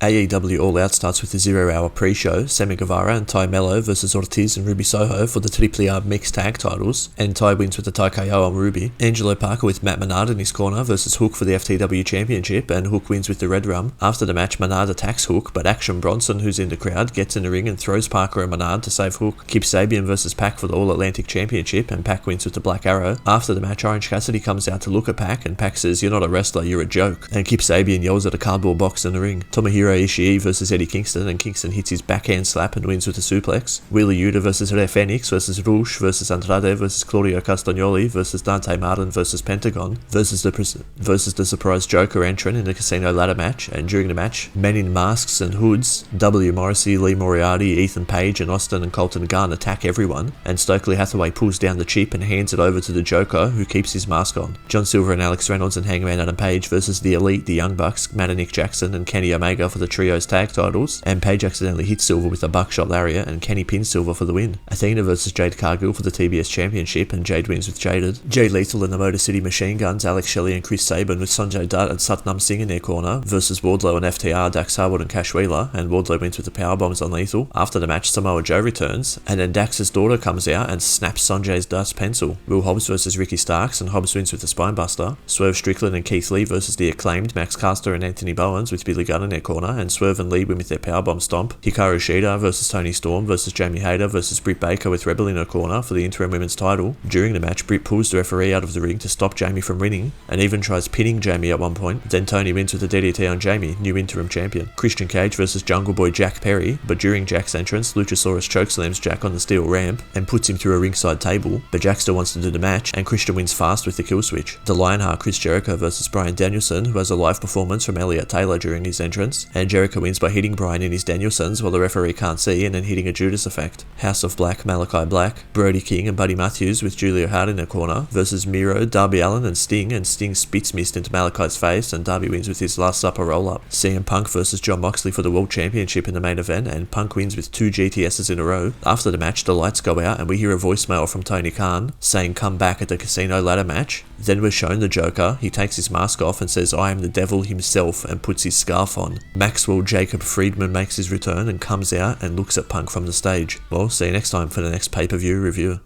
AEW All Out starts with a 0-hour pre-show. Sammy Guevara and Ty Mello versus Ortiz and Ruby Soho for the Triple R mixed tag titles, and Ty wins with the Ty KO on Ruby. Angelo Parker with Matt Menard in his corner versus Hook for the FTW Championship, and Hook wins with the Red Rum. After the match, Menard attacks Hook, but Action Bronson, who's in the crowd, gets in the ring and throws Parker and Menard to save Hook. Kip Sabian versus Pac for the All Atlantic Championship, and Pac wins with the Black Arrow. After the match, Orange Cassidy comes out to look at Pac, and Pac says, "You're not a wrestler, you're a joke." And Kip Sabian yells at a cardboard box in the ring. Tomohiro Ishii versus Eddie Kingston, and Kingston hits his backhand slap and wins with a suplex. Wheeler Yuta versus Fenix versus Rush versus Andrade versus Claudio Catagnoli versus Dante Martin versus Pentagon versus the surprise Joker entrant in the casino ladder match. And during the match, men in masks and hoods, W. Morrissey, Lee Moriarty, Ethan Page, and Austin and Colton Gunn attack everyone, and Stokely Hathaway pulls down the chip and hands it over to the Joker, who keeps his mask on. John Silver and Alex Reynolds and Hangman Adam Page versus the Elite, the Young Bucks, Matt and Nick Jackson and Kenny Omega for the Trios tag titles, and Page accidentally hits Silver with a buckshot lariat, and Kenny pins Silver for the win. Athena versus Jade Cargill for the TBS Championship, and Jade wins with Jaded. Jay Lethal and the Motor City Machine Guns, Alex Shelley and Chris Sabin with Sanjay Dutt and Satnam Singh in their corner versus Wardlow and FTR, Dax Harwood and Cash Wheeler, and Wardlow wins with the powerbombs on Lethal. After the match, Samoa Joe returns, and then Dax's daughter comes out and snaps Sanjay's Dutt's pencil. Will Hobbs versus Ricky Starks, and Hobbs wins with the Spinebuster. Swerve Strickland and Keith Lee versus the Acclaimed, Max Caster and Anthony Bowens with Billy Gunn in their corner, and Swerve and Lee win with their powerbomb stomp. Hikaru Shida versus Toni Storm versus Jamie Hayter versus Britt Baker with Rebel in her corner for the interim women's title. During the match, Britt pulls the referee out of the ring to stop Jamie from winning, and even tries pinning Jamie at one point. Then Toni wins with a DDT on Jamie, new interim champion. Christian Cage versus Jungle Boy Jack Perry, but during Jack's entrance, Luchasaurus chokeslams Jack on the steel ramp and puts him through a ringside table, but Jack still wants to do the match, and Christian wins fast with the kill switch. The Lionheart Chris Jericho versus Bryan Danielson, who has a live performance from Elliot Taylor during his entrance, and Jericho wins by hitting Bryan in his Danielsons while the referee can't see, and then hitting a Judas effect. House of Black, Malakai Black, Brody King and Buddy Matthews with Julia Hart in their corner versus Miro, Darby Allin and Sting spits mist into Malakai's face, and Darby wins with his Last Supper roll-up. CM Punk versus John Moxley for the World Championship in the main event, and Punk wins with 2 GTSs in a row. After the match, the lights go out and we hear a voicemail from Tony Khan saying come back at the casino ladder match. Then we're shown the Joker. He takes his mask off and says I am the devil himself and puts his scarf on. Maxwell Jacob Friedman makes his return and comes out and looks at Punk from the stage. Well, see you next time for the next pay-per-view review.